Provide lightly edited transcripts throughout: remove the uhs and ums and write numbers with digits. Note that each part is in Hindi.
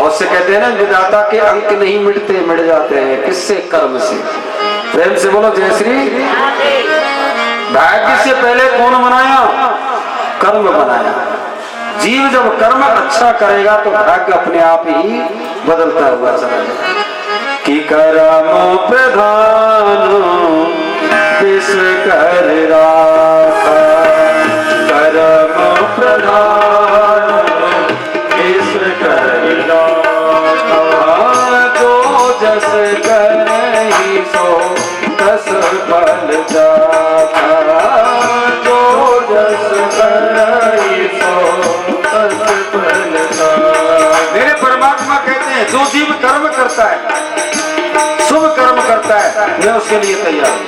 बहुत से कहते हैं ना विधाता के अंक नहीं मिटते, मिट जाते हैं किससे? कर्म से। प्रेम से बोलो जय श्री। भाग्य से पहले कौन बनाया? कर्म बनाया। जीव जब कर्म अच्छा करेगा तो भाग्य अपने आप ही बदलता हुआ चला जाएगा। कि कर्म प्रधान विश्व कर राखा, कर्म प्रधान विश्व कर राखा, जो जस करहि सो तस फल जाता, जो जस करहि सो तस फल जाता। मेरे परमात्मा कहते हैं जो जीव कर्म करता है, शुभ कर्म करता है, मैं उसके लिए तैयार हूं।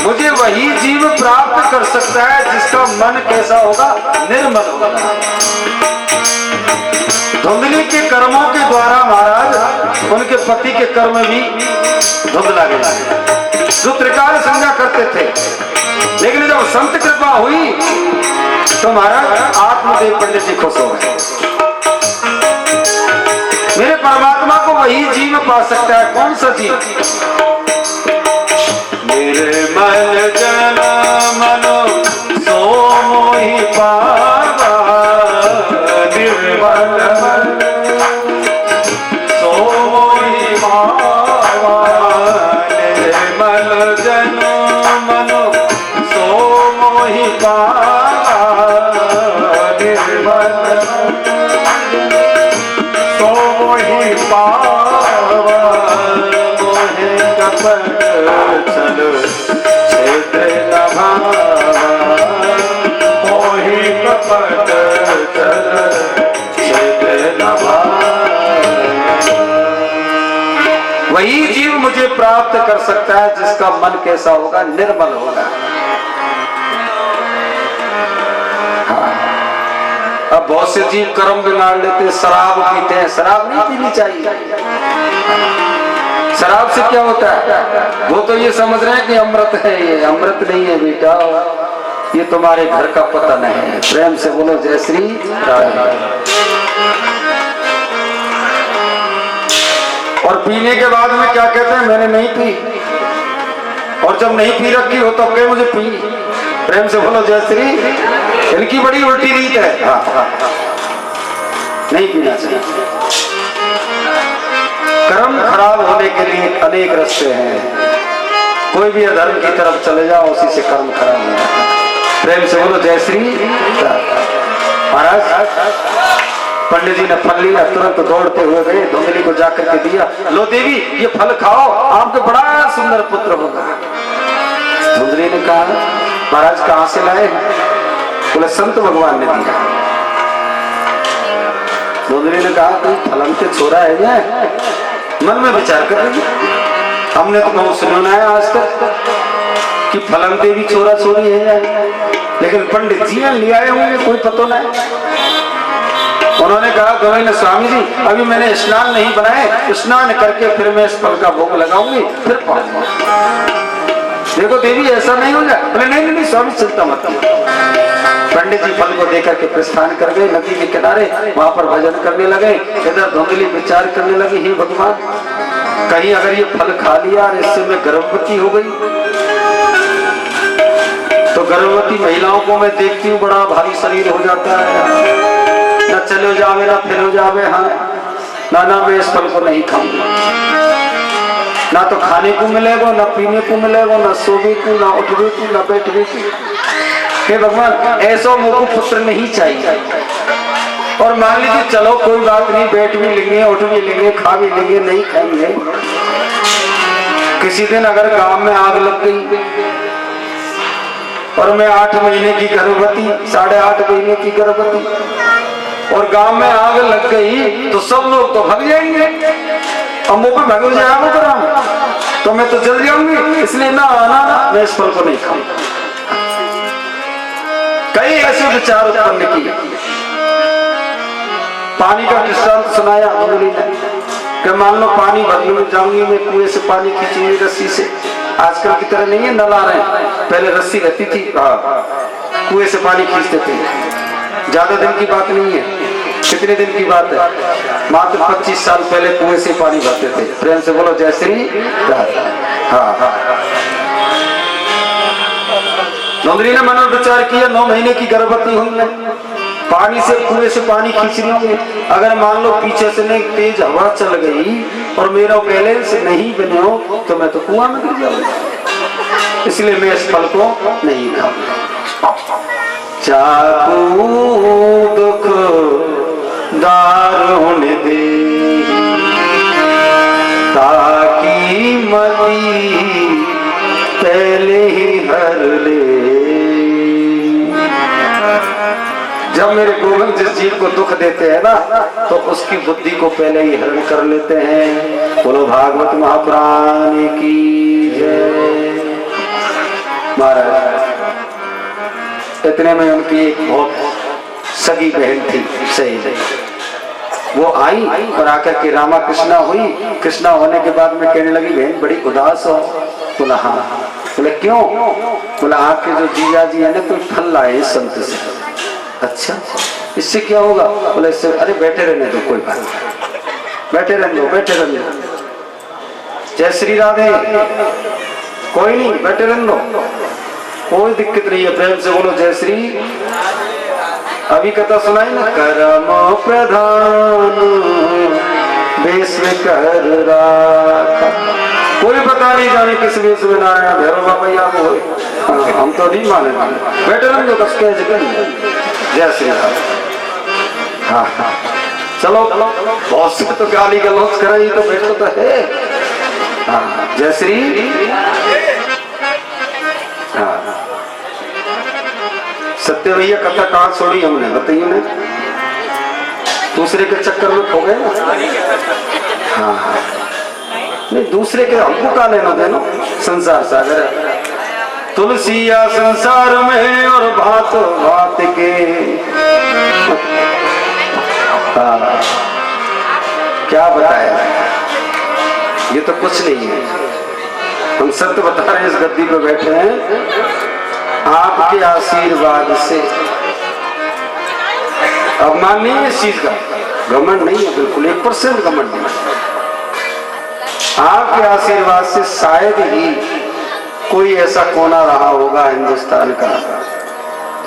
मुझे वही जीव प्राप्त कर सकता है जिसका मन कैसा होगा? निर्मल होगा। धुंधली के कर्मों के द्वारा महाराज उनके पति के कर्म भी धुंधला गया, जो त्रिकाल संज्ञा करते थे। लेकिन जब संत कृपा हुई तो महाराज आत्मदेव पंडित जी खुश हो गए। मेरे परमात्मा को वही जीव पा सकता है। कौन सा जीव? निर्मल जन मनो सो मोहि पावा, निर्मल सो मोहि पावा, निर्मल जन मनो सो मोहि पावा, निर्मल सो मोहि पावा, मोहे कपट चलो क्षेत्र नभावा, मोहि कपट चलो क्षेत्र नभावा। वही जीव मुझे प्राप्त कर सकता है जिसका मन कैसा होगा? निर्मल होगा। अब बहुत से जीव कर्म बिगाड़ लेते हैं, शराब पीते हैं। शराब नहीं पीनी चाहिए। शराब से क्या होता है? वो तो ये समझ रहे हैं कि अमृत है, ये अमृत नहीं है बेटा, ये तुम्हारे घर का पतन है। प्रेम से बोलो जय श्री राधे। और पीने के बाद में क्या कहते हैं? मैंने नहीं पी। और जब नहीं पी रखी हो तो कहे मुझे पी। प्रेम से बोलो जय श्री। इनकी बड़ी उल्टी रीत है। नहीं पीना चाहिए। कर्म खराब होने के लिए अनेक रास्ते हैं। कोई भी अधर्म की तरफ चले जाओ, उसी से कर्म खराब हो जाता है। प्रेम से बोलो जय श्री। महाराज पंडित जी ने फल लिया, तुरंत दौड़ते हुए गए, धुंधली को जाकर के दिया। लो देवी ये फल खाओ, आपको बड़ा सुंदर पुत्र होगा। धुंधली ने कहा महाराज कहाँ से लाए? बोले संत भगवान ने दिया। धुंधली ने कहा कोई फलन के छोरा है क्या? मन में विचार कर रही, हमने तो बहुत सुना है आज तक कि फलन देवी छोरा छोरी है, लेकिन पंडित जी ने ले आए होंगे, कोई पता नहीं। उन्होंने कहा गोविंद स्वामी जी अभी मैंने स्नान नहीं बनाए, स्नान करके फिर मैं इस फल का भोग लगाऊंगी, फिर पाऊंगा। देखो देवी ऐसा नहीं हो जाए। बोले नहीं नहीं स्वामी चिंता मत। पंडित जी फल को देकर के प्रस्थान कर गए नदी के किनारे, वहां पर भजन करने लगे। इधर धुंधली विचार करने लगी, हे भगवान कहीं अगर ये फल खा लिया और इससे मैं गर्भवती हो गई तो गर्भवती महिलाओं को मैं देखती हूँ बड़ा भारी शरीर हो जाता है, न चलो जावे ना फिर हो जावे। हाँ ना ना मैं इस फल को नहीं खाऊंगा। ना तो खाने को मिलेगा, ना पीने को मिलेगा, ना सोने को, ना उठने को, ना बैठने को। हे भगवान ऐसा मुझको पुत्र नहीं चाहिए। और मान लीजिए चलो कोई बात नहीं, बैठ भी लेंगे, उठ भी लेंगे, खा भी लेंगे, नहीं खाएंगे। किसी दिन अगर गांव में आग लग गई और मैं 8 महीने की गर्भवती, 8.5 महीने की गर्भवती, और गांव में आग लग गई तो सब लोग तो भाग जाएंगे। और मुझ पर भगव जाएगा तो मैं तो जल जाऊंगी, इसलिए ना आना, मैं इस फल को नहीं खाऊंगा। कई ऐसे विचार उत्पन्न किए। पानी का दृष्टांत सुनाया धुंधली ने कि मान लो पानी भरने में जाऊंगी मैं, कुएं से पानी खींचूंगी रस्सी से। आजकल की तरह नहीं है नल आ रहे हैं, पहले रस्सी रहती थी, कुएं से पानी खींचते थे। ज्यादा दिन की बात नहीं है कि कितने दिन की बात है, मात्र 25 साल पहले कुएं से पानी भरते थे। प्रेम से बोलो जय श्री राधे। हाँ हाँ, नंदिनी ने मनोविचार किया, 9 महीने की गर्भवती हुई मैं, पानी से कुएं से पानी खींच रही हूँ। अगर मान लो पीछे से नहीं तेज हवा चल गई और मेरा बैलेंस नहीं बने हो तो मैं तो कुआं में गिर जाऊंगा, इसलिए मैं इस फल को नहीं खाऊंगा। चाकू दुख दार होने दे ताकि मती पहले ही हर ले। जब मेरे गोविंद जिस जीव को दुख देते हैं ना तो उसकी बुद्धि को पहले ही हरण कर लेते हैं। बोलो भागवत महापुराण की जय। महाराज इतने में उनकी एक बहुत सगी बहन थी सही, वो आई और आकर के रामा कृष्णा हुई। कृष्णा होने के बाद में कहने लगी बहन बड़ी उदास हो। बोला हाँ। बोले क्यों? बोला आपके जो जीजा जी है ना कोई फल लाए संत से। अच्छा इससे क्या होगा? बोले इससे, अरे बैठे रहने दो, कोई बात नहीं, बैठे रहने दो, बैठे रहने दो। जय श्री राधे। कोई नहीं, बैठे रहने दो, कोई दिक्कत नहीं है। प्रेम से बोलो जय श्री। अभी कथा सुनाई ना, कर्म प्रधान वेश में कर राखा। कोई पता नहीं जाने किस वेश में नारायण भैरव बाबा या वो, हम तो नहीं माने। बैठे रहने दो, कस के जय श्री राम। हाँ हाँ चलो, बहुत से तो गाली गलौज करे तो बैठो तो है। हाँ जय श्री। हाँ सत्य भैया कथा कहाँ छोड़ी हमने बताइए ना, दूसरे के चक्कर में खो गए ना। हाँ हाँ नहीं, दूसरे के हमको का लेना देना, संसार सागर है। तुलसिया संसार में और भात भात के। हाँ क्या बताया, ये तो कुछ नहीं है। हम सत्य बता रहे हैं, इस गद्दी पे बैठे हैं आपके आशीर्वाद से। अभिमान नहीं है इस चीज का, घमंड नहीं है, बिल्कुल 1% घमंड नहीं। आपके आशीर्वाद से शायद ही कोई ऐसा कोना रहा होगा हिंदुस्तान का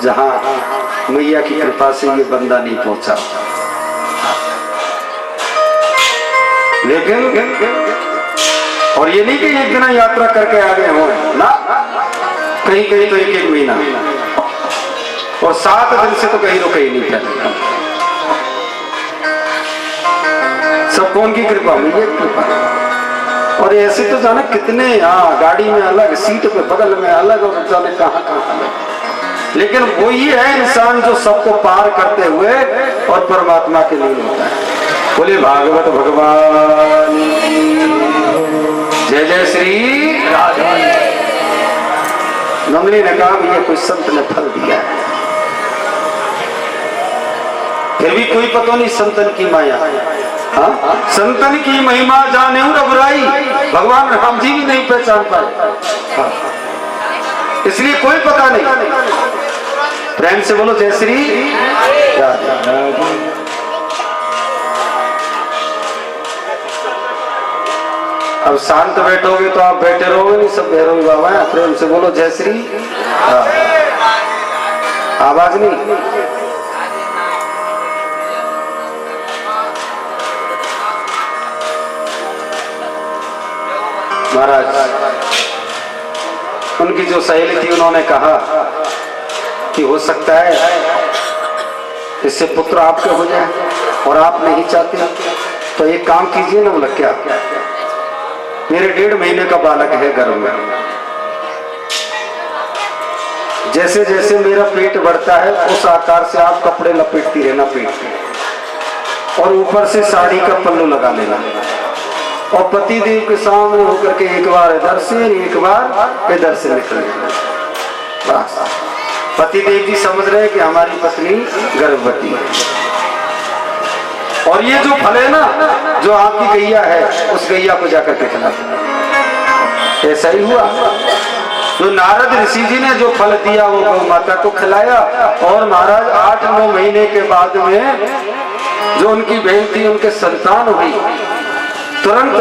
जहां मैया की कृपा से ये बंदा नहीं पहुंचा। लेकिन और ये नहीं कि एक दिन यात्रा करके आ गए हो ना, कहीं कहीं तो 1-1 महीना और 7 दिन से तो कहीं रुके ही नहीं था। सब कौन की कृपा? मैया की कृपा। और ऐसे तो जाने कितने, हाँ गाड़ी में अलग, सीट पे बगल में अलग, और जाने कहाँ कहाँ अलग। लेकिन वो ही है इंसान जो सबको पार करते हुए और परमात्मा के लिए होता है। बोले भागवत भगवान जय जय श्री राधे। नंदिनी ने कहा ये कोई संत ने फल दिया है, फिर भी कोई पता नहीं संतन की माया। हाँ संतन की महिमा जाने रघुराई, भगवान राम जी भी नहीं पहचान पाए। हाँ। इसलिए कोई पता नहीं। प्रेम से बोलो जय श्री राधे। अब शांत बैठोगे तो आप बैठे रहोगे नहीं, सब भैरव बाबा है। प्रेम से बोलो जय श्री। हाँ। आवाज नहीं। महाराज उनकी जो सहेली थी उन्होंने कहा कि हो सकता है इससे पुत्र आपके हो जाए और आप नहीं चाहते तो एक काम कीजिए ना। बोला क्या? मेरे 1.5 महीने का बालक है गर्भ में, जैसे जैसे मेरा पेट बढ़ता है उस आकार से आप कपड़े लपेटती रहना पेट में, और ऊपर से साड़ी का पल्लू लगा लेना, और पति देव के सामने होकर के एक बार इधर से एक बार इधर से निकलेगा। बस पति देव जी समझ रहे हैं कि हमारी पत्नी गर्भवती है। और ये जो फल है ना, जो आपकी गैया है, उस गैया को जाकर के खिलाते। ऐसा ही हुआ। तो नारद ऋषि जी ने जो फल दिया वो गौ माता को खिलाया। और महाराज 8-9 महीने के बाद में जो उनकी बहन थी उनके संतान हुई, तुरंत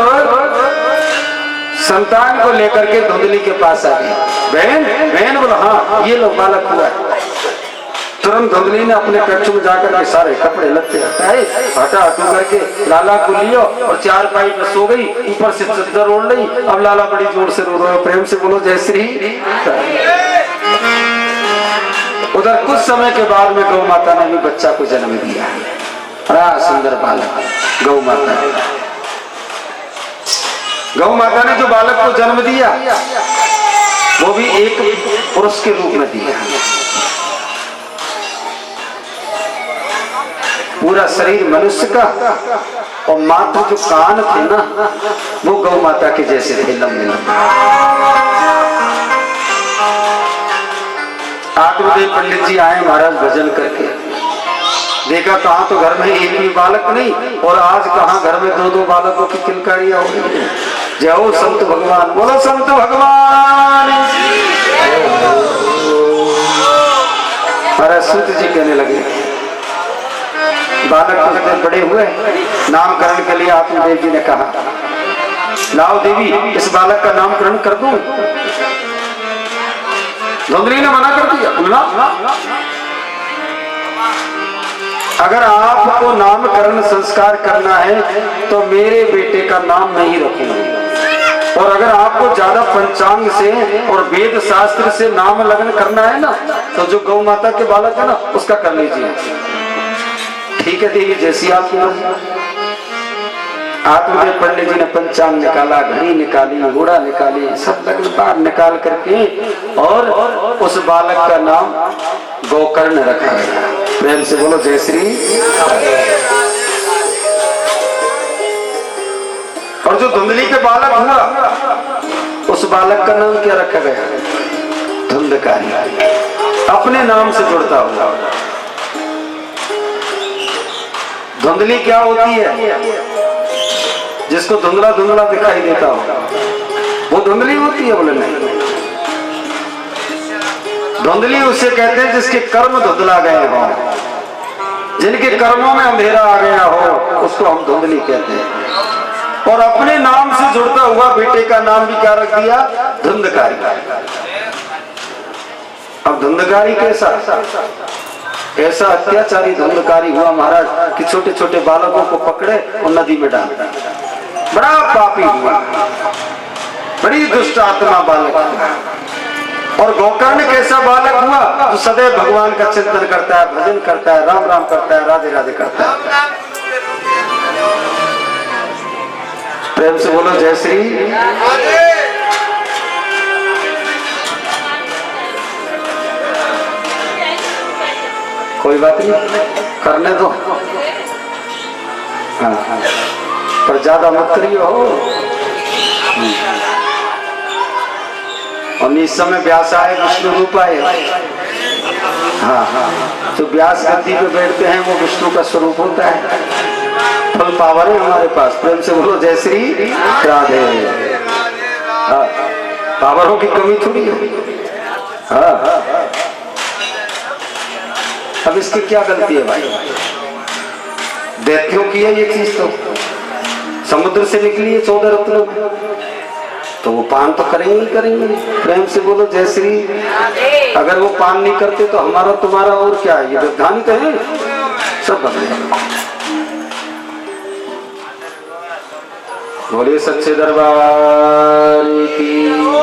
संतान को लेकर के धुंधली के पास आ गई। बहन बहन बोला हाँ ये लो बालक हुआ है। तुरंत धुंधली ने अपने कक्ष में जाकर के सारे कपड़े लत्ते हटाए, हटा हटू करके लाला को लियो और 4 पाई पर सो गई, ऊपर से चद्दर ओढ़ ली। अब लाला बड़ी जोर से रो रहा है, प्रेम से बोलो जय श्री। उधर कुछ समय के बाद में गौ माता ने भी बच्चा को जन्म दिया। बड़ा सुंदर बालक गौ माता। गौ माता ने जो बालक को जन्म दिया वो भी एक पुरुष के रूप में दिया। पूरा शरीर मनुष्य का और मात्र जो कान थे ना वो गौ माता के जैसे थे, लंबे लंबे। आत्मदेव पंडित जी आए महाराज भजन करके, देखा कहाँ तो घर में एक भी बालक नहीं और आज कहाँ घर में 2-2 बालकों की किलकारियां हो रही है। जय हो संत भगवान, बोलो संत भगवान। महाराज सूत जी कहने लगे बालक तो जब बड़े हुए नामकरण के लिए आत्मदेव जी ने कहा लाओ देवी इस बालक का नामकरण कर दूं। धुंधली ने मना कर दिया, अगर आपको नामकरण संस्कार करना है तो मेरे बेटे का नाम नहीं रखूंगी, और अगर आपको ज्यादा पंचांग से और वेद शास्त्र से नाम लगन करना है ना तो जो गौ माता के बालक है ना उसका कर लीजिए। ठीक है देवी जैसी आपकी आत्मदेव पंडित जी ने पंचांग निकाला, घड़ी निकाली, घोड़ा निकाली, सब लग्न पार निकाल करके और उस बालक का नाम गोकर्ण रखा गया। प्रेम से बोलो जय श्री। और जो धुंधली के बालक हुआ उस बालक का नाम क्या रखा गया? धुंधकारी, अपने नाम से जुड़ता हुआ। धुंधली क्या होती है? जिसको धुंधला धुंधला दिखाई देता हो वो धुंधली होती है? बोले नहीं, धुंधली उसे कहते हैं जिसके कर्म धुंधला गए हो, जिनके कर्मों में अंधेरा आ गया हो उसको हम धुंधली कहते हैं। और अपने नाम से जुड़ता हुआ बेटे का नाम भी क्या रख दिया? धुंधकारी। अब धुंधकारी कैसा? ऐसा अत्याचारी धुंधकारी हुआ महाराज कि छोटे छोटे बालकों को पकड़े और नदी में डाल, बड़ा पापी हुआ, बड़ी दुष्ट आत्मा बालक हुआ। और गोकर्ण कैसा बालक हुआ? जो सदैव भगवान का चिंतन करता है, भजन करता है, राम राम करता है, राधे राधे करता है। प्रेम से बोलो जय श्री। कोई बात नहीं, करने दो। हाँ, पर ज्यादा मत करियो। और इस समय व्यास आए, विष्णु रूप आए। हाँ हाँ, जो व्यास गद्दी पे बैठते हैं वो विष्णु का स्वरूप होता है। फुल पावर है हमारे पास। प्रेम से बोलो जय श्री राधे। हाँ, पावरों की कमी थोड़ी है। हाँ हाँ, अब इसकी क्या गलती है भाई? दैत्यों की है ये चीज, तो समुद्र से निकली है 14 रत्नों तो वो पान तो करेंगे ही करेंगे। प्रेम से बोलो जय श्री। अगर वो पान नहीं करते तो हमारा तुम्हारा और क्या है? ये व्यवधान तो है, सब बदलेगा। बोलिए सच्चे दरबार की हो।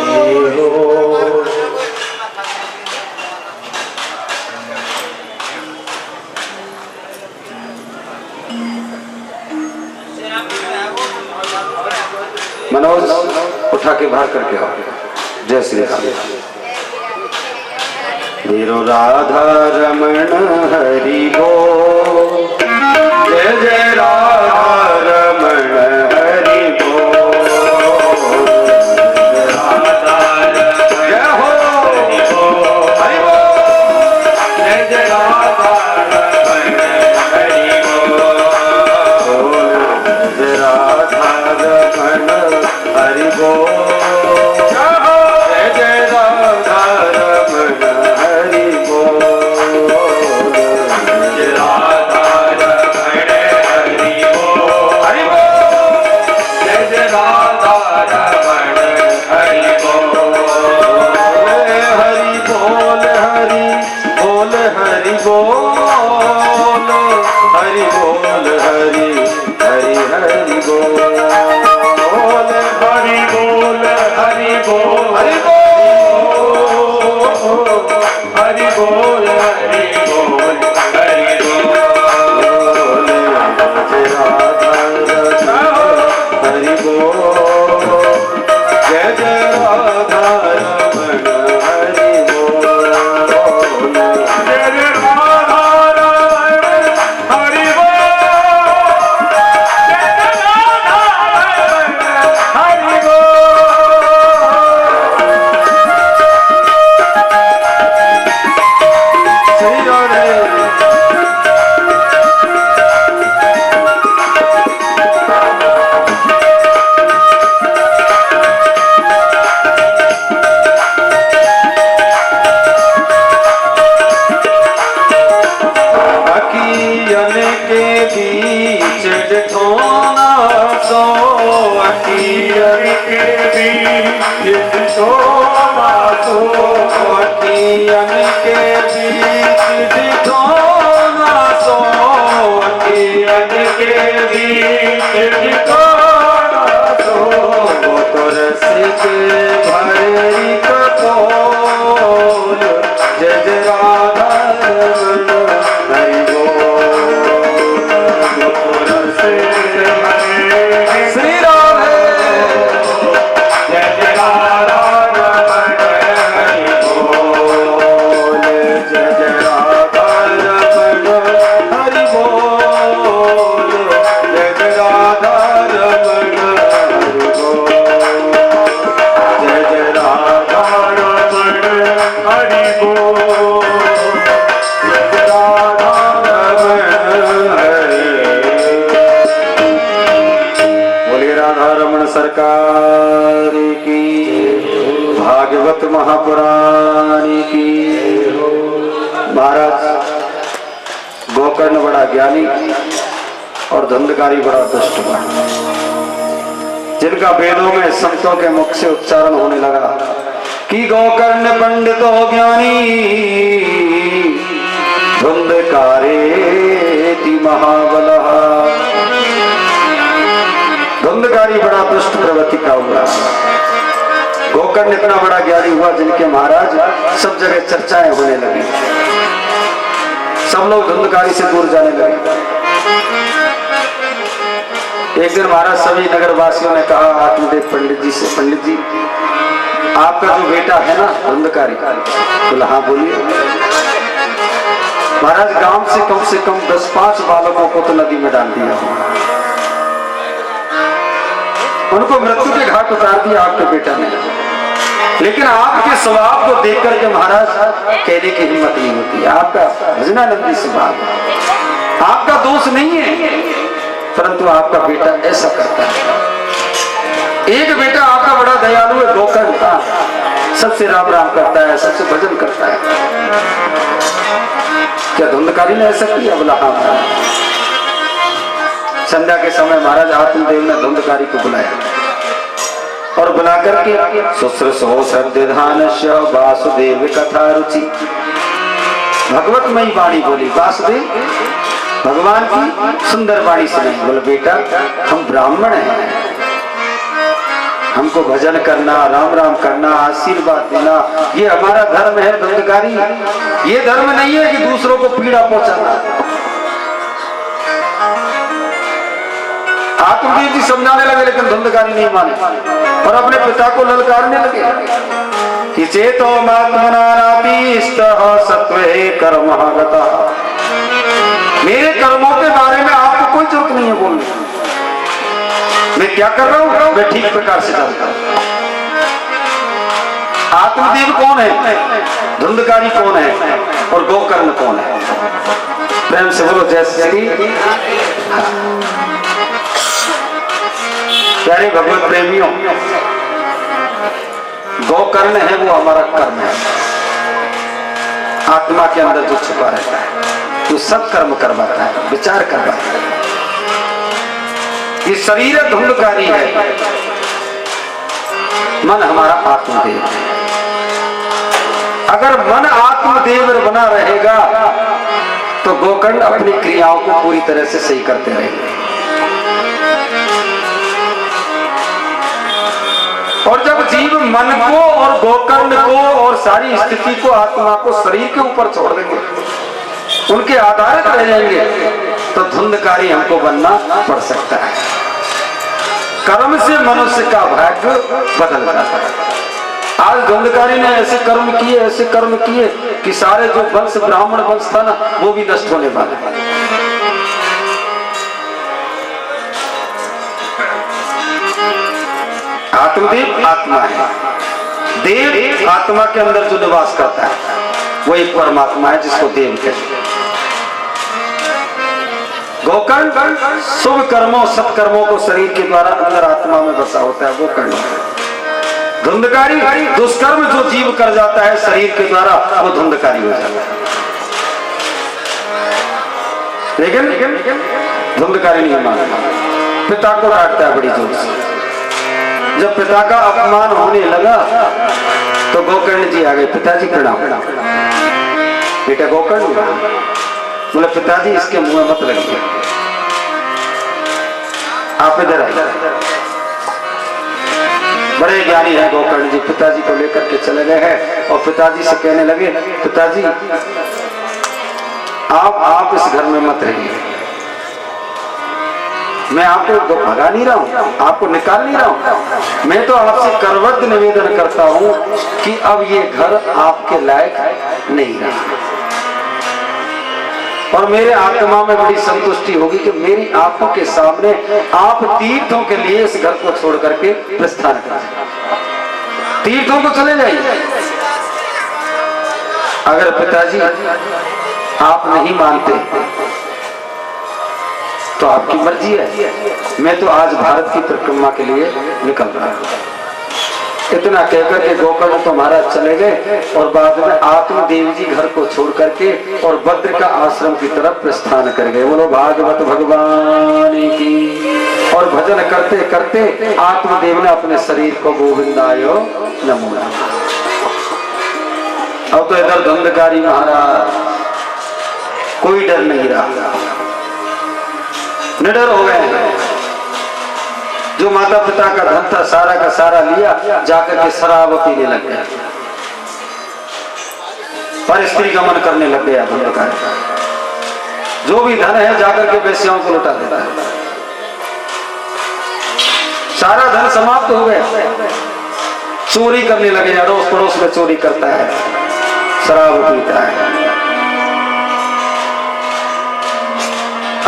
मनोज उठा के बाहर करके आओ। जय श्री राम। वीरो राधा रमण हरि बोल, जय जय राधा रमण हरि बोल। जय हो हरि बोल, जय जय राधा रमण हरि बोल, जय राधा रमण हरि बोल, जय जय राधा हरि बोल हरि हरि हरि बोल हरि बोल हरि बोल हरि बोल हरि बोल हरि बोल हरि बोल जय राधा हरि बोल जय जय राधा रमण हरि बोल जय राधा रमण हरि बोल जय राधा रमण हरि बोल श्री राधे अखियन के बीच डिठोना सो अखियन के बीच सोना सो अखियन के बीच डिठोना सो अखियन के बीच सोना सो तरस के भरी कपोल जय जय राधा रमण हरि बोल श्री राधे जय जय राधा रमण हरि बोल जय जय राधा रमण हरि बोल जय जय राधा रमण हरि बोल जय जय राधा रमण हरि बोल जय जय राधा रमण हरि बोलिए राधा रमण सरकार की भागवत महापुराण की। महाराज गोकर्ण बड़ा ज्ञानी और धंधकारी बड़ा दुष्ट बना, जिनका वेदों में संतों के मुख से उच्चारण होने लगा कि गोकर्ण पंडित हो ज्ञानी धुंधकारेति महाबलः। धुंधकारी बड़ा दुष्ट प्रवृत्ति का हुआ। गोकर्ण इतना बड़ा ज्ञानी हुआ जिनके महाराज सब जगह चर्चाएं होने लगी, सब लोग धुंधकारी से दूर जाने लगे। एक दिन महाराज सभी नगर वासियों ने कहा आत्मदेव पंडित जी से, पंडित जी आपका जो बेटा है ना धुंधकारी, बोला हाँ बोलिए। महाराज गांव से कम 10-5 बालकों को तो नदी में डाल दिया, उनको मृत्यु के घाट उतार दिया आपके बेटा ने। लेकिन आपके स्वभाव को देख करके महाराज कहने की हिम्मत नहीं होती। आपका भजनानंदी स्वभाव, आपका दोष नहीं है, परंतु आपका बेटा ऐसा करता है। एक बेटा आपका बड़ा दयालु है गोकर्ण का, सबसे राम राम करता है, सबसे भजन करता है। क्या धुंधकारी ने ऐसा किया? बोला हाँ। संध्या के समय महाराज आत्मदेव ने धुंधकारी को बुलाया और बुला करके शुश्रूषो श्रद्धानस्य वासुदेव कथा रुचि, भगवतमयी वाणी बोली। वासुदेव भगवान की सुंदर वाणी सुनाई। बोले बेटा हम ब्राह्मण हैं, हमको भजन करना, राम राम करना, आशीर्वाद देना, ये हमारा धर्म है। धुंधकारी ये धर्म नहीं है कि दूसरों को पीड़ा पहुंचाना। आत्मदेव जी समझाने लगे, लेकिन धुंधकारी नहीं माने और अपने पिता को ललकारने लगे कि चेतो मात्मनानापीष्टः सत्वे कर्मः गतः। मेरे कर्मों के बारे में आपको कोई जरूरत नहीं है बोलने, मैं क्या कर रहा हूं मैं ठीक प्रकार से जानता हूं। आत्मदेव कौन है, धुंधकारी कौन है और गोकर्ण कौन है? प्रेम से बोलो जय श्री। प्यारे भगवत प्रेमियों, गोकर्ण है वो हमारा कर्म है, आत्मा के अंदर जो छुपा रहता है, जो सब कर्म करवाता है, विचार करवाता है। ये शरीर धुंधकारी है, मन हमारा आत्मदेव है। अगर मन आत्मदेव बना रहेगा तो तो गोकर्ण अपनी क्रियाओं को पूरी तरह से सही करते रहेंगे। और जब जीव मन को और गोकर्ण को और सारी स्थिति को, आत्मा को शरीर के ऊपर छोड़ देंगे, उनके आधारित रह जाएंगे, तो धुंधकारी हमको बनना पड़ सकता है। कर्म से मनुष्य का भाग्य बदल जाता है। आज धुंधकारी ने ऐसे कर्म किए कि सारे जो वंश, ब्राह्मण वंश था ना, वो भी नष्ट होने वाला है। आत्मदेव आत्मा है, देव आत्मा के अंदर जो निवास करता है वो एक परमात्मा है जिसको देव कहते हैं। गोकर्ण शुभ कर्मों सत्कर्मों को शरीर के द्वारा अंदर आत्मा में बसा होता है, वो कर्ण। धुंधकारी दुष्कर्म जो जीव कर जाता है शरीर के द्वारा, वो धुंधकारी हो जाता है। लेकिन धुंधकारी नहीं मानता, पिता को डांटता है बड़ी जोर से। जब पिता का अपमान होने लगा तो गोकर्ण जी आ गए, पिताजी प्रणाम। बेटा गोकर्ण बोले, पिताजी इसके मुंह में मत लगिए, आप इधर आइए। बड़े ज्ञानी है गोकर्ण जी, पिताजी को लेकर के चले गए हैं और पिताजी से कहने लगे, पिताजी आप इस घर में मत रहिए, मैं आपको भगा नहीं रहा हूं, आपको निकाल नहीं रहा हूं, मैं तो आपसे करवत निवेदन करता हूं कि अब ये घर आपके लायक नहीं रहा और मेरे आत्मा में बड़ी संतुष्टि होगी कि मेरी आंखों के सामने आप तीर्थों के लिए इस घर को छोड़ करके प्रस्थान करें, तीर्थों को चले जाइए। अगर पिताजी आप नहीं मानते तो आपकी मर्जी है, मैं तो आज भारत की परिक्रमा के लिए निकल रहा हूं। इतना कहकर के गोकर्ण तो महाराज चले गए और बाद में आत्मदेव जी घर को छोड़ करके और भद्र का आश्रम की तरफ प्रस्थान कर गए। बोलो भागवत भगवान की। और भजन करते करते आत्मदेव ने अपने शरीर को गोविंदायो नमो नमः। अब तो इधर धुंधकारी महाराज कोई डर नहीं रहा, निडर हो गए। जो माता पिता का धन था सारा का सारा लिया, जाकर के शराब पीने लग गया, पर स्त्री गमन करने लग गया धुंधकारी। जो भी धन है जाकर के वेश्याओं को लुटा देता है, सारा धन समाप्त हो गया। चोरी करने लगे, अड़ोस पड़ोस में चोरी करता है, शराब पीता है।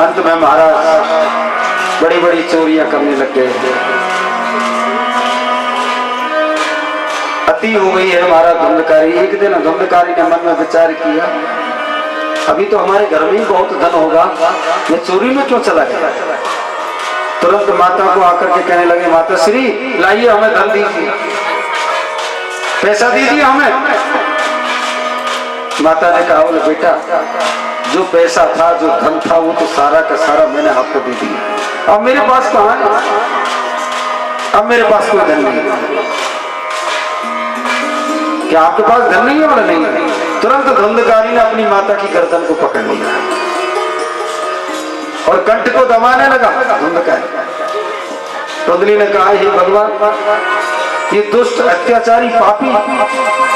अंत में महाराज बड़ी बड़ी चोरियां करने लग गए, अति हो गई है हमारा धुंधकारी। एक दिन धुंधकारी ने मन में विचार किया, अभी तो हमारे घर में ही बहुत धन होगा, ये चोरी में क्यों चला गया। तुरंत माता को आकर के कहने लगे, माता श्री लाइए हमें धन दीजिए, पैसा दीजिए हमें। माता ने कहा, बोले बेटा जो पैसा था जो धन था वो तो सारा का सारा मैंने आपको दे दिया, अब मेरे पास कहाँ है, अब मेरे पास कोई धन नहीं। क्या आपके पास धन नहीं है? बोला नहीं। तुरंत धुंधकारी ने अपनी माता की गर्दन को पकड़ लिया और कंठ को दबाने लगा। धुंधकारी धुंधली ने कहा, हे भगवान ये दुष्ट अत्याचारी पापी,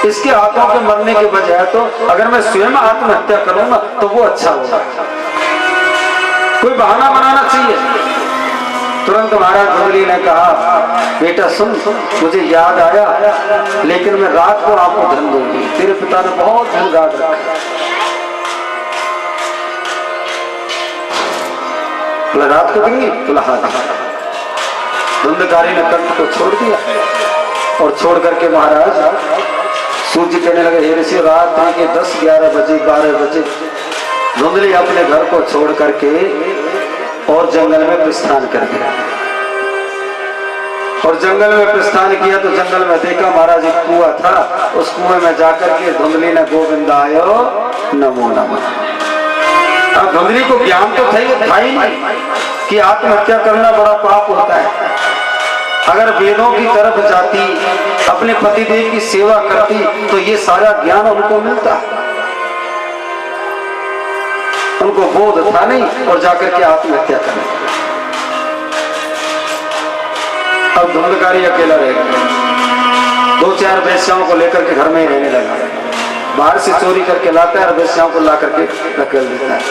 इसके हाथों के मरने के बजाय तो अगर मैं स्वयं आत्महत्या करूंगा तो वो अच्छा होगा, कोई बहाना बनाना चाहिए। तुरंत महाराज धुंधली ने कहा, बेटा सुन, मुझे याद आया, लेकिन मैं रात को आपको धन दूंगी, तेरे पिता ने बहुत धन गाड़ रखा है। बोला रात को देंगी? बोला हाँ। धुंधकारी ने कंठ को छोड़ दिया और छोड़ करके महाराज सूर्य कहने लगे, हे ऋषि रात के 10, 11 बजे 12 बजे धुंधली अपने घर को छोड़ करके और जंगल में प्रस्थान कर गया। और जंगल में प्रस्थान किया तो जंगल में देखा महाराज एक कुआं था, उस कुएं में जाकर के धुंधली ने गोविंदायो नमो नमः। अब धुंधली को ज्ञान तो था ही नहीं कि आत्महत्या करना बड़ा पाप होता है। अगर वेदों की तरफ जाती, अपने पतिदेव की सेवा करती तो ये सारा ज्ञान उनको मिलता। उनको बोध था नहीं और जाकर के आत्महत्या कर ली। अब धुंधकारी अकेला रह गया, 2-4 वेश्याओं को लेकर के घर में ही रहने लगा। बाहर से चोरी करके लाता है और वेश्याओं को ला करके धकेल देता है।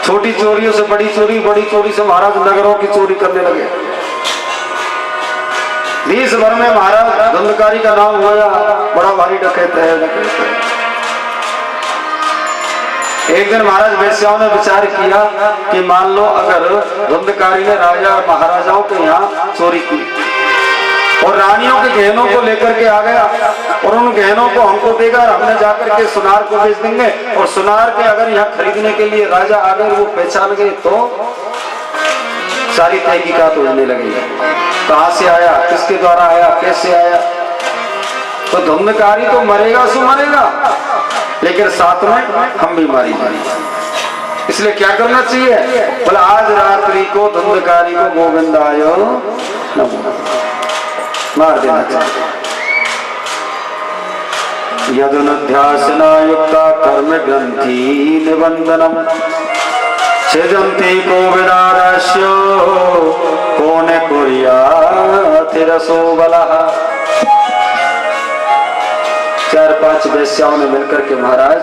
छोटी चोरियों से बड़ी चोरी से महाराज नगरों की चोरी करने लगे। देश भर में महाराज धुंधकारी का नाम हुआ, बड़ा भारी डकैत है। एक दिन महाराज वेश्याओं ने विचार किया कि मान लो अगर धुंधकारी ने राजा और महाराजाओं के यहाँ चोरी की और रानियों के गहनों को लेकर के आ गया और उन गहनों को हमको देगा और हमने जाकर के सुनार को बेच देंगे, और सुनार के अगर यहाँ खरीदने के लिए राजा आ गए, वो पहचान गए तो सारी तहकीकात होने लगेगी। कहाँ से आया, किसके द्वारा आया, कैसे आया। तो धुंधकारी तो मरेगा सो मरेगा, लेकिन साथ में हम भी मारी जाएंगे। इसलिए क्या करना चाहिए, बोला आज रात्रि को धुंधकारी को गोविंदायो नमो मार देना चाहिए। यदुनध्यासना युक्ता कर्म ग्रंथि निबंधनम छेदन्ति कोविदारस्य कोने कुर्यातिरसो बलः। 4-5 वेश्याओं ने मिलकर के महाराज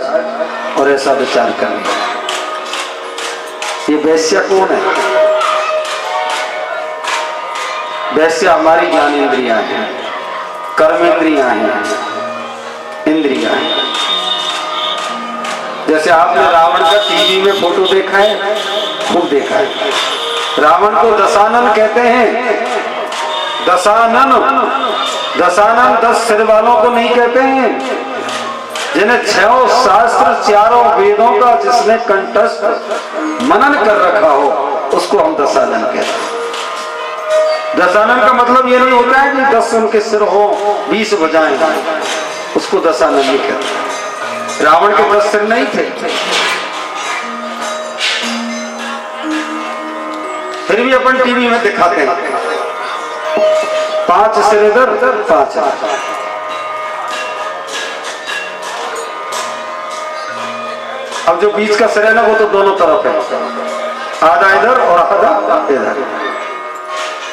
और ऐसा विचार कर लिया, ये वेश्या कौन है। वैसे हमारी ज्ञान इंद्रियां हैं, कर्म इंद्रियां हैं, इंद्रियां हैं। जैसे आपने रावण का टीवी में फोटो देखा है, खूब देखा है। रावण को दशानन कहते हैं। दशानन 10 सिर वालों को नहीं कहते हैं, जिन्हें 6 शास्त्र 4 वेदों का जिसने कंठस्थ मनन कर रखा हो, उसको हम दशानन कहते हैं। दशानन का मतलब ये नहीं होता है कि 10 उनके सिर हो, 20 भुजाएं, उसको दशानन नहीं कहते। रावण के 10 सिर नहीं थे, फिर भी अपन टीवी में दिखाते हैं 5 सिर इधर 5 इधर। अब जो बीच का सिर है ना, वो तो दोनों तरफ है, आधा इधर और आधा इधर।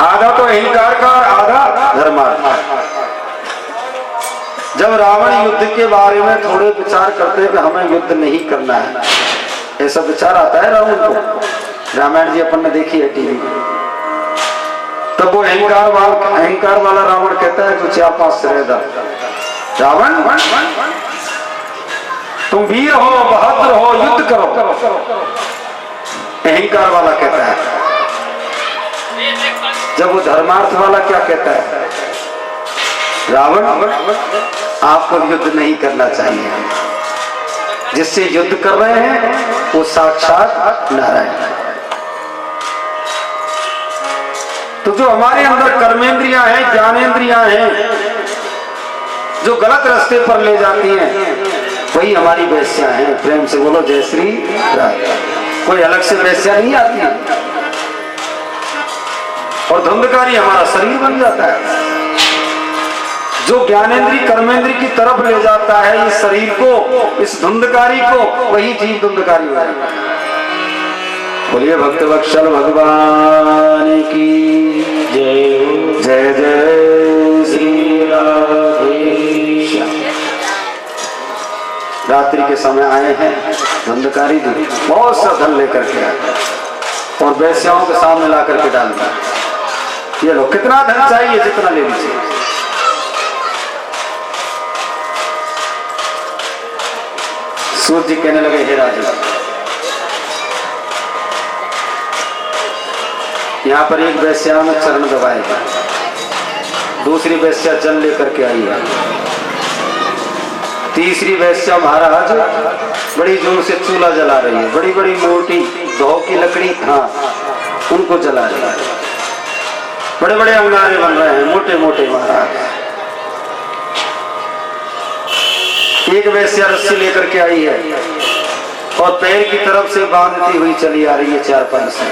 आधा तो अहंकार का और आधा धर्मार्थ। जब रावण युद्ध के बारे में थोड़े विचार करते हैं कि हमें युद्ध नहीं करना है, ऐसा विचार आता है रावण को। रामायण जी अपन ने देखी है टीवी में। तब वो अहंकार वाला रावण कहता है तो 4-5 सिर इधर। रावण तुम वीर हो, बहादुर हो, युद्ध करो। अहंकार वाला कहता है। जब वो धर्मार्थ वाला क्या कहता है, रावण आपको युद्ध नहीं करना चाहिए, जिससे युद्ध कर रहे हैं वो साक्षात नारायण। तो जो हमारे अंदर कर्मेंद्रियां हैं, ज्ञानेंद्रियां हैं, जो गलत रास्ते पर ले जाती हैं, वही हमारी वेश्या हैं। प्रेम से बोलो जय श्री राधे। कोई अलग से वेश्या नहीं आती है। और धुंधकारी हमारा शरीर बन जाता है, जो ज्ञानेंद्री कर्मेंद्री की तरफ ले जाता है इस शरीर को, इस धुंधकारी को, वही जीव धुंधकारी हो जाता है। बोलिए भक्त वत्सल भगवान की जय। जय जय श्री राधे। रात्रि के समय आए हैं धुंधकारी जी, बहुत सा धन लेकर के आए और वेश्याओं के सामने ला करके डाल दिया। ये लो, कितना धन चाहिए जितना ले लीजिए। सूर्य जी कहने लगे, हे राजा, यहाँ पर एक वेश्या में चरण दबाएगा, दूसरी वेश्या जल लेकर के आई है, तीसरी वेश्या महाराज बड़ी जोर से चूल्हा जला रही है, बड़ी बड़ी मोटी गौ की लकड़ी, हाँ, उनको जला रही है। बड़े बड़े अंगारे बन रहे हैं, मोटे मोटे महाराज। एक वेश्या रस्सी लेकर के आई है और पैर की तरफ से बांधती हुई चली आ रही है। 4-5 से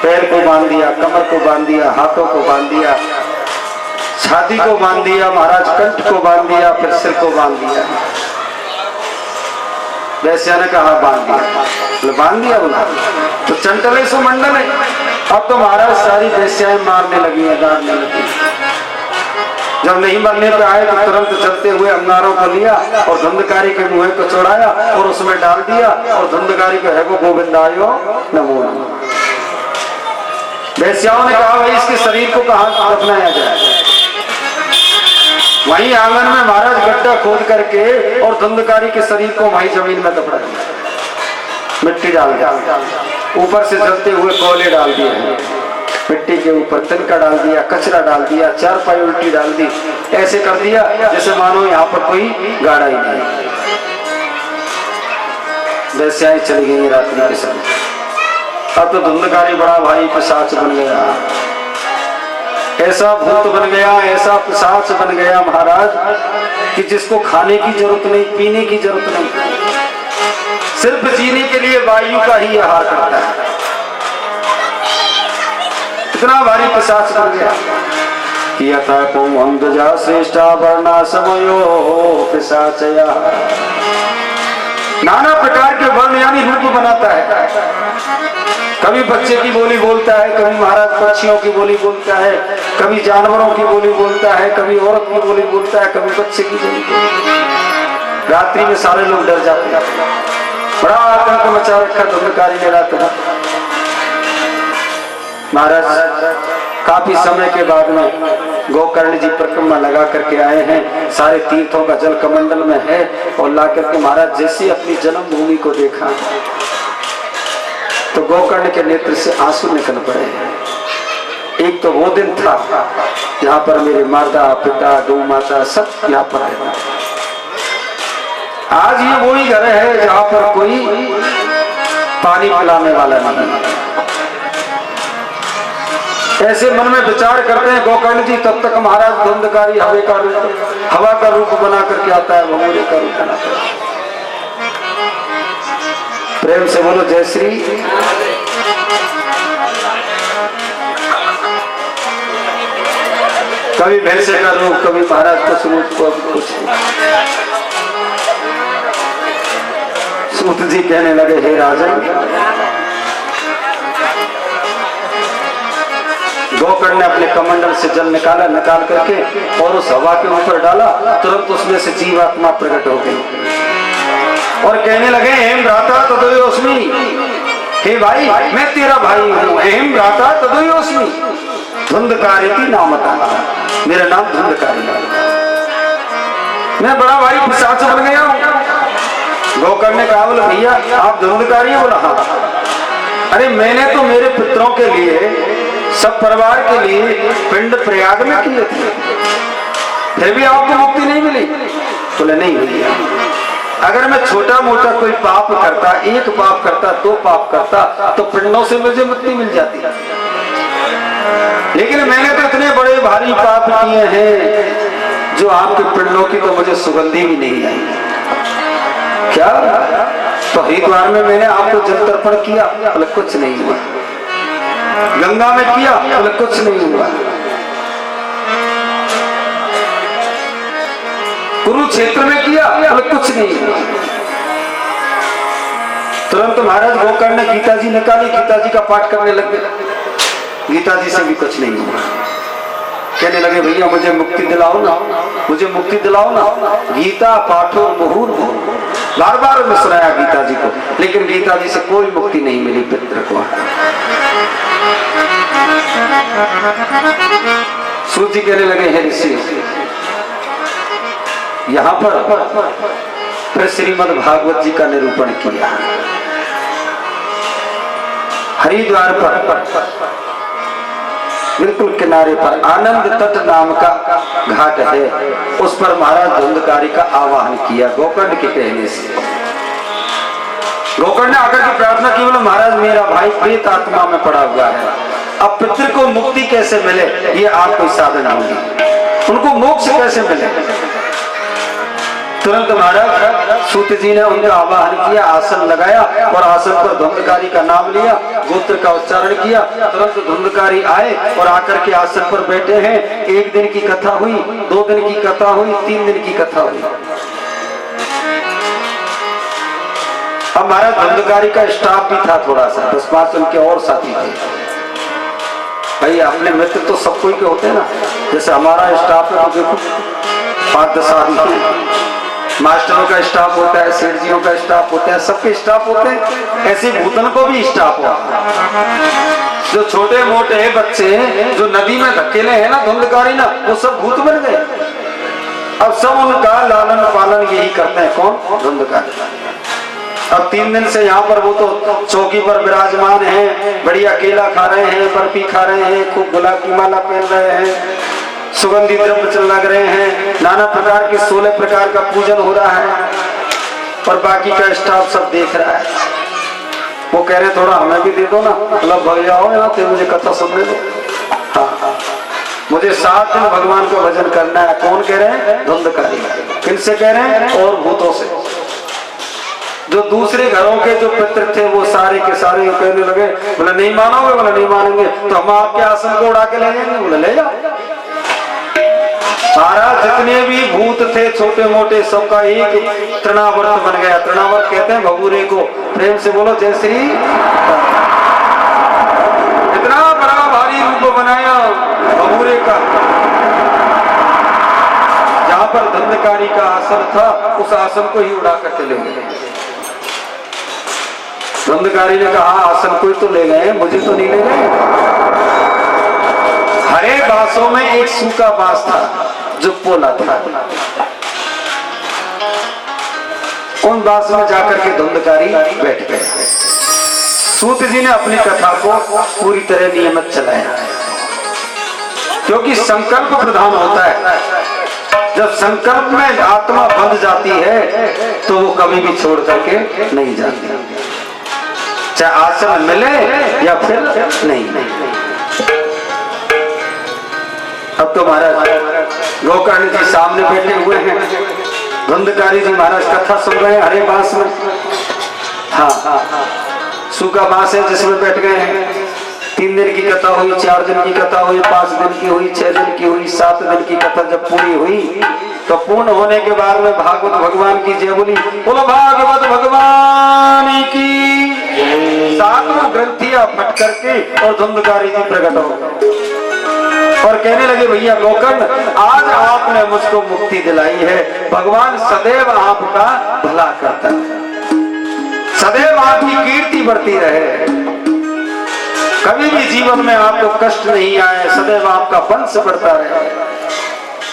पैर को बांध दिया, कमर को बांध दिया, हाथों को बांध दिया, छाती को बांध दिया, महाराज कंठ को बांध दिया, फिर सिर को बांध दिया। वैश्या ने कहा बांध दिया। बोले बांध दिया? बोला तो चंटले सो मंडल है। अब तो महाराज सारी वैश्याएं मारने लगी हैं, डांटने लगी। जब नहीं मरने पे आए तो तुरंत चलते हुए अंगारों को लिया और धुंधकारी के मुंह को चौड़ाया और उसमें डाल दिया और धुंधकारी को है को गोविंदायो नमो नमः। वैश्याओं ने कहा भाई इसके शरीर को कहाँ दफनाया जाए? वहीं आंगन में महाराज गड्ढा खोद करके और धुंधकारी के शरीर को वहीं जमीन में दफना दिया, मिट्टी डाल दिया, ऊपर से जलते हुए कोयले डाल दिए, मिट्टी के ऊपर तिनका डाल दिया, कचरा डाल दिया, चारपाई उल्टी डाल दी, ऐसे कर दिया जैसे मानो यहाँ पर कोई गाड़ा ही नहीं। वैश्याएं चली गई रात्रि के समय। अब तो धुंधकारी बड़ा भाई पिशाच बन गया, ऐसा भूत बन गया, ऐसा पिशाच बन गया महाराज कि जिसको खाने की जरूरत नहीं, पीने की जरूरत नहीं, सिर्फ जीने के लिए वायु का ही आहार करता है। इतना भारी पिशाच बन गया कि अंधजा श्रेष्ठा वर्णा समयो पिशाचया, नाना प्रकार के वर्ण यानी रूप बनाता है। कभी बच्चे की बोली बोलता है, कभी महाराज पक्षियों की बोली बोलता है, कभी जानवरों की बोली बोलता है, कभी औरत की बोली बोलता है, कभी बच्चे की बोली बोलता है। रात्रि में सारे लोग डर जाते हैं, बड़ा आतंक मचा रखा धुंधकारी ने रात में। महाराज काफी समय के बाद में गोकर्ण जी परिक्रमा लगा करके आए हैं, सारे तीर्थों का जल कमंडल में है, और ला करके महाराज जैसे अपनी जन्मभूमि को देखा तो गोकर्ण के नेत्र से आंसू निकल पड़े। एक तो वो दिन था जहाँ पर मेरे माता पिता गौ माता सब यहाँ पर रहता। आज ये वही घर है जहाँ पर कोई पानी पिलाने वाला नहीं। ऐसे मन में विचार करते हैं गोकर्ण जी, तब तक महाराज धुंधकारी हवा का रूप बना करके आता है, भगोरे का रूप बना करके। प्रेम से बोलो जय श्री। कभी भैंसे का रूप, कभी महाराज कुछ रूप, को कुछ। सूत जी कहने लगे हे राजन, गोकर्ण ने अपने कमंडल से जल निकाला, निकाल करके और उस हवा के ऊपर डाला, तुरंत उसमें से जीवात्मा प्रकट हो गई और कहने लगे हेम भ्राता तदयोस्मि, हे भाई मैं तेरा भाई हूँ, हेम भ्राता तदयोस्मि, धुंधकारी नामता, मेरा नाम धुंधकारी, मैं बड़ा भाई पिशाच बन गया हूँ। गोकर्ण ने कहा बोले भैया आप धुंधकारी हो? बोला हाँ। अरे मैंने तो मेरे पितरों के लिए, सब परिवार के लिए पिंड प्रयाग में किए थे, फिर भी आपको मुक्ति नहीं मिली? बोले नहीं भैया, अगर मैं छोटा मोटा कोई पाप करता, एक पाप करता, दो पाप करता, तो पिंडों से मुझे मुक्ति मिल जाती, लेकिन मैंने तो इतने बड़े भारी पाप किए हैं जो आपके पिंडों की तो मुझे सुगंधी भी नहीं आई। क्या? तो हरिद्वार में मैंने आपको जल तर्पण किया, बोले कुछ नहीं हुआ। गंगा में किया, बोले कुछ नहीं हुआ। कुरुक्षेत्र में किया, बोले कुछ नहीं हुआ। तुरंत महाराज गोकर्ण ने गीता जी निकाली, गीता जी का पाठ करने लग गए, गीता जी से भी कुछ नहीं हुआ। कहने लगे भैया मुझे मुक्ति दिलाओ ना, मुझे मुक्ति दिलाओ ना। गीता पाठो मुहुर्मुहुः, बार बार सुनाया गीता जी को, लेकिन गीता जी से कोई मुक्ति नहीं मिली पितर को। सूत जी कहने लगे हे ऋषि, यहाँ पर फिर श्रीमद् भागवत जी का निरूपण किया। हरिद्वार पर बिल्कुल किनारे पर आनंद तट नाम का घाट है, उस पर महाराज धुंधकारी का आवाहन किया गोकर्ण के कहने से। गोकर्ण ने आकर के प्रार्थना की, बोले महाराज मेरा भाई प्रेत आत्मा में पड़ा हुआ है, अब पितृ को मुक्ति कैसे मिले, ये आप कोई साधन होगी, उनको मोक्ष कैसे मिले। तुरंत महाराज सूत जी ने उनका आवाहन किया, आसन लगाया और आसन पर धुंधकारी का नाम लिया, गोत्र का उच्चारण किया। तुरंत धुंधकारी आए और आकर के आसन पर बैठे हैं। एक दिन की कथा हुई, 2 दिन की कथा हुई, 3 दिन की कथा हुई। अब महाराज धुंधकारी का स्टाफ भी था थोड़ा सा, 10-5 उनके और साथी थे। भाई अपने मित्र तो सब कोई के होते हैं ना, जैसे हमारा स्टाफ है तो देखो 5-10 आदमी है, मास्टरों का स्टाफ होता है, सेठ जियों का स्टाफ होता है, सबके स्टाफ होते हैं। ऐसे भूतन को भी स्टाफ हुआ। जो छोटे मोटे बच्चे जो नदी में धकेले हैं ना धुंधकारी ना, वो सब भूत बन गए। अब सब उनका लालन पालन यही करते हैं, कौन? धुंधकारी। अब 3 दिन से यहाँ पर वो तो चौकी पर विराजमान हैं, बढ़िया केला खा रहे हैं, बर्फी खा रहे हैं, खूब गुलाब की माला पहन रहे हैं, सुगंधित द्रव्य चल लग रहे हैं, नाना प्रकार के 16 प्रकार का पूजन हो रहा है, और बाकी का स्टाफ सब देख रहा है। वो कह रहे थोड़ा हमें भी दे दो ना, मतलब भैया हो यहाँ तो मुझे कथा सुनने दो। हाँ, मुझे 7 दिन भगवान का भजन करना है। कौन कह रहे हैं? धुंधकारी। किनसे कह रहे हैं? और भूतों से। जो दूसरे घरों के जो पितृ थे वो सारे के सारे कहने लगे, बोले नहीं मानोगे? बोले नहीं मानेंगे तो हम आपके आसन को उड़ा के ले जाएंगे। बोले ले जाओ। महाराज जितने भी भूत थे छोटे मोटे सबका एक तृणावर्त बन गया। तृणावर्त कहते हैं भगूरे को। प्रेम से बोलो जय श्री। इतना बड़ा भारी रूप बनाया भगूरे का। जहां पर धुंधकारी का आसन था उस आसन को ही उड़ा कर चले गए। धुंधकारी ने कहा आसन कोई तो ले गए, मुझे तो नहीं ले गए। हरे बांसों में एक सूखा बांस था जो पोला था। उन बांस में जाकर के धुंधकारी बैठ गए। सूत जी ने अपनी कथा को पूरी तरह नियमित चलाया, क्योंकि संकल्प प्रधान होता है। जब संकल्प में आत्मा बंध जाती है तो वो कभी भी छोड़ करके नहीं जाती, चाहे आसन मिले या फिर नहीं। अब तो महाराज गोकर्ण जी सामने बैठे हुए हैं, धुंधकारी जी महाराज कथा सुन रहे हैं हरे बांस में। हाँ, सूखा बांस है जिसमें बैठ गए हैं। 3 दिन की कथा हुई, 4 दिन की कथा हुई, 5 दिन की हुई, 6 दिन की हुई, 7 दिन की कथा जब पूरी हुई तो पूर्ण होने के बाद में भागवत भगवान की जय बोली। बोलो भागवत भगवान की। 7 ग्रंथियां फट करके और धुंधकारी जी प्रकट हो गए और कहने लगे भैया गोकर्ण आज आपने मुझको मुक्ति दिलाई है। भगवान सदैव आपका भला करता है, सदैव आपकी कीर्ति बढ़ती रहे, कभी भी जीवन में आपको कष्ट नहीं आए, सदैव आपका वंश बढ़ता रहे।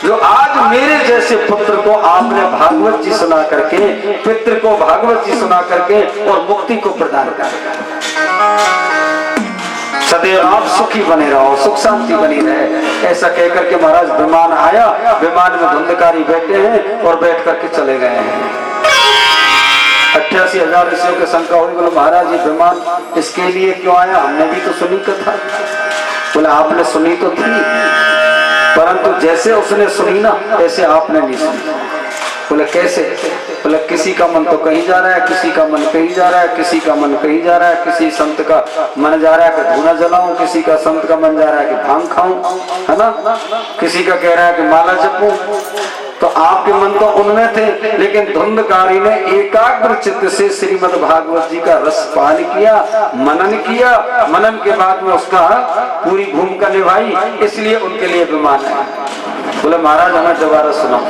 जो आज मेरे जैसे पुत्र को आपने भागवत जी सुना करके, पितृ को भागवत जी सुना करके और मुक्ति को प्रदान कर, सदैव आप सुखी बने रहो, सुख शांति बनी रहे। ऐसा कहकर के महाराज विमान आया। विमान में धुंधकारी बैठे हैं और बैठ करके चले गए हैं। 88,000 ऋषियों की शंका हुई। बोले महाराज ये विमान इसके लिए क्यों आया? हमने भी तो सुनी कथा। बोले आपने सुनी तो थी, परंतु जैसे उसने सुनी ना ऐसे आपने नहीं सुनी। बोले कैसे? बोले किसी का मन तो कहीं जा रहा है, किसी का मन कहीं जा रहा है, किसी का मन कहीं जा रहा है, किसी संत का मन जा रहा है कि धूना जलाऊं, किसी का संत का मन जा रहा है कि भांग खाऊं, है ना, किसी का कह रहा है कि माला जपूं। तो आपके मन तो उनमें थे, लेकिन धुंधकारी ने एकाग्र चित्त से श्रीमद् भागवत जी का रस पान किया, मनन किया। मनन के बाद में उसका पूरी भूमिका निभाई, इसलिए उनके लिए विमान है। बोले महाराज हमें दोबारा सुनाओ।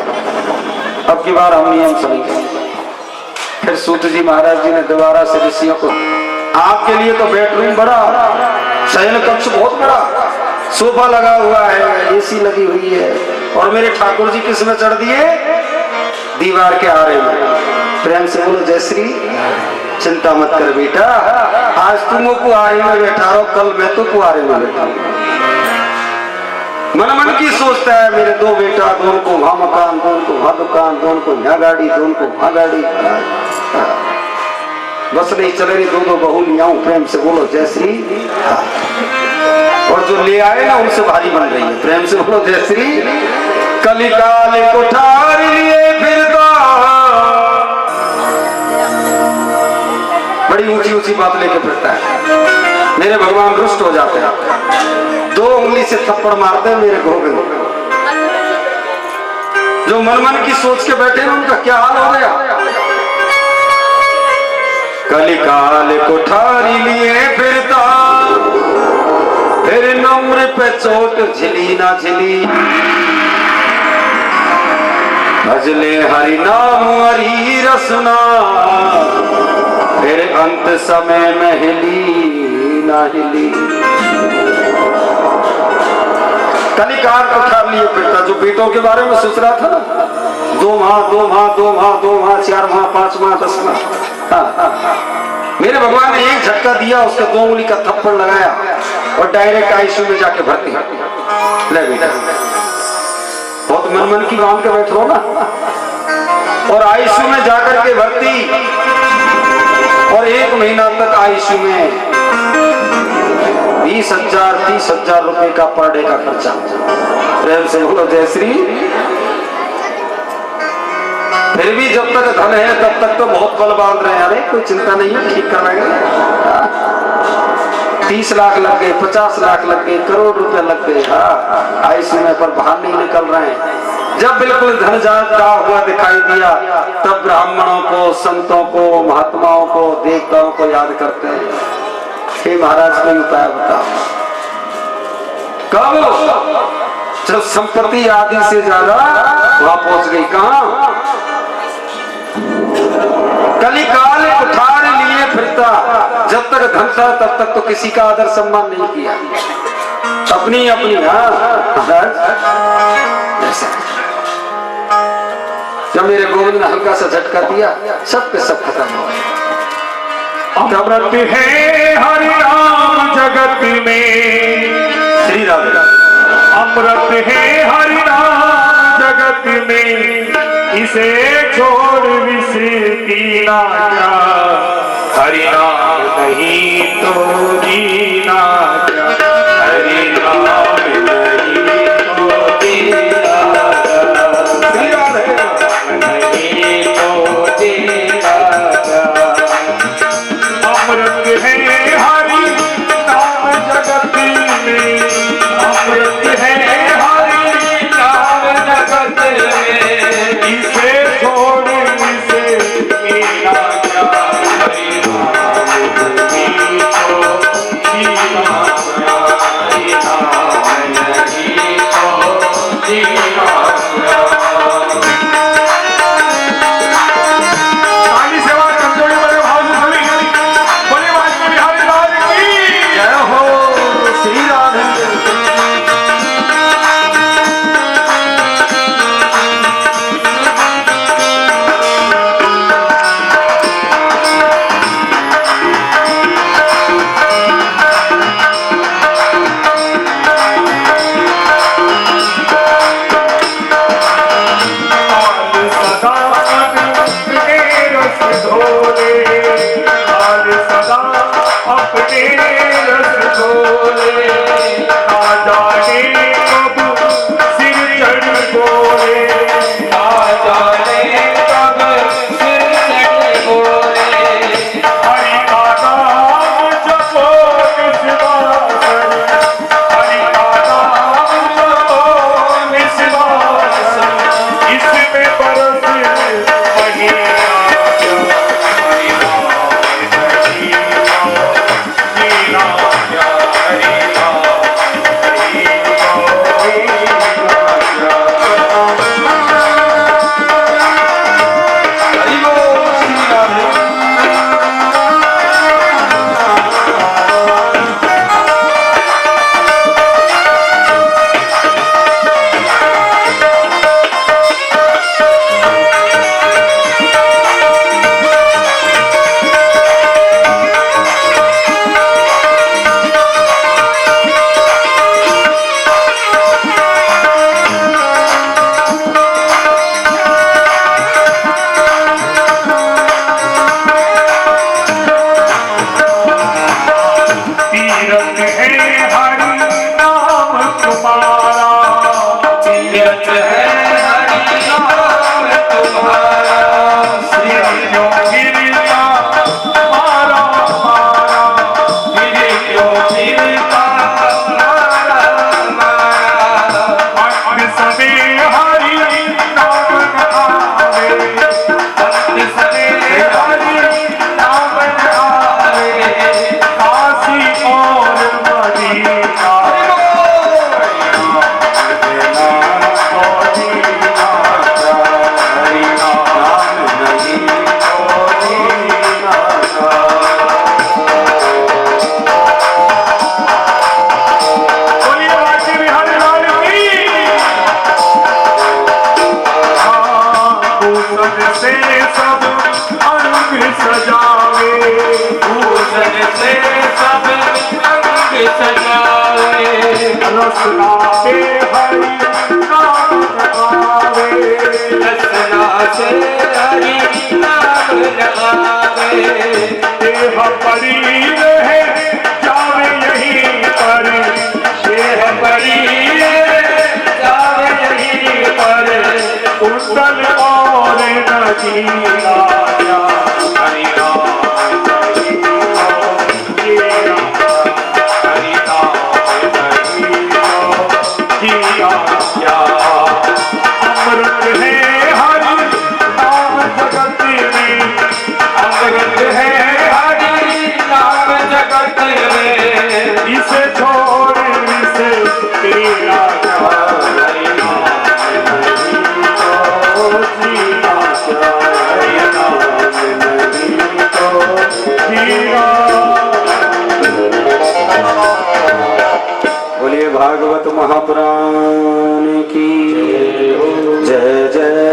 अब की बार हम नियम सुनेंगे। फिर सूत जी महाराज जी ने दोबारा से ऋषियों को, आपके लिए तो बेडरूम बड़ा, शयन कक्ष बहुत बड़ा, सोफा लगा हुआ है, एसी लगी हुई है, और मेरे ठाकुर जी किस में चढ़ दिए? दीवार के आरे में। प्रेम से बोलो जय श्री। चिंता मत कर बेटा, आज तुम कुआरे में बैठा रहो, कल मैं तो कुआरे में बैठा। मन मन की सोचता है मेरे 2 बेटा, दोनों को वहां मकान, दोनों को वहां दुकान, दोनों को यहाँ गाड़ी, दोनों को वहां गाड़ी, बस नहीं चले रही 2 बहू लिया हूं। प्रेम से बोलो जय श्री। और जो ले आए ना उनसे भारी बन रही है। प्रेम से बोलो जय श्री। कलिकाल कोठार लिए फिरता, बड़ी ऊंची ऊंची बात लेके फिरता है। मेरे भगवान रुष्ट हो जाते हैं, 2 उंगली से थप्पड़ मारते हैं मेरे गोविंद। जो मन मन की सोच के बैठे हैं उनका क्या हाल हो गया? कलिकाल कुठारी लिए फिरता, फिर नम्र पे चोट झिली ना झिली, भजले हरि नाम हरि रसना, फिर अंत समय में हिली ना हिली। कलिकाल कुठार लिए फिरता, जो बेटों के बारे में सोच रहा था ना, 2 माह 2 माह 2 माह 2 माह 4 माह 5 माह 10 माह, मेरे भगवान ने एक झटका दिया, उसका 2 उंगली का थप्पड़ लगाया और डायरेक्ट आईसीयू में जाके भर्ती। ले बेटा, बहुत मन की बांध के बैठो ना, और आईसीयू में जाकर के भर्ती, और 1 महीना तक आईसीयू में 20,000 30,000 रुपए का पर डे का खर्चा। प्रेम से बोलो जय श्री। फिर भी जब तक धन है तब तक तो बहुत बल बांध रहे हैं, अरे कोई चिंता नहीं है, ठीक करवाएंगे। 30 लाख लग गए, 50 लाख लग गए, करोड़ रुपए लग गए, हाँ आईसीयू में, पर बाहर नहीं निकल रहे हैं। जब बिल्कुल धन जाता हुआ दिखाई दिया, तब ब्राह्मणों को, संतों को, महात्माओं को, देवताओं को याद करते हैं, हे महाराज कोई उपाय बताओ। कब? जब संपत्ति आदि से ज्यादा वहां पहुंच गई। कहां? कलिकाल कुठार लिए फिरता, जब तक धन था तब तक तो किसी का आदर सम्मान नहीं किया, अपनी अपनी। जब मेरे गोविंद ने हल्का सा झटका दिया, सब के सब खत्म हो गए। अमृत है हरि नाम जगत में, श्री राधे। अमृत है हरि नाम जगत में, इसे छोड़ विष पीना क्या, हरि नाम नहीं तो जीना क्या, हरि नाम नहीं तो जीना क्या, श्री राधे नहीं तो जीना क्या। अमृत है हरि नाम जगत में, अमृत है हरि नाम जगत में, इसे छोड़ इसे पीना क्या, हरि नाम नहीं तो जीना क्या, हरि नाम नहीं तो जीना क्या। आगे सेवा कमजोरी बड़े भाव से सभी बोले वाजपेयी बिहारी लाल की जय हो, श्री राधे। बोलिए भागवत महापुराण की जय जय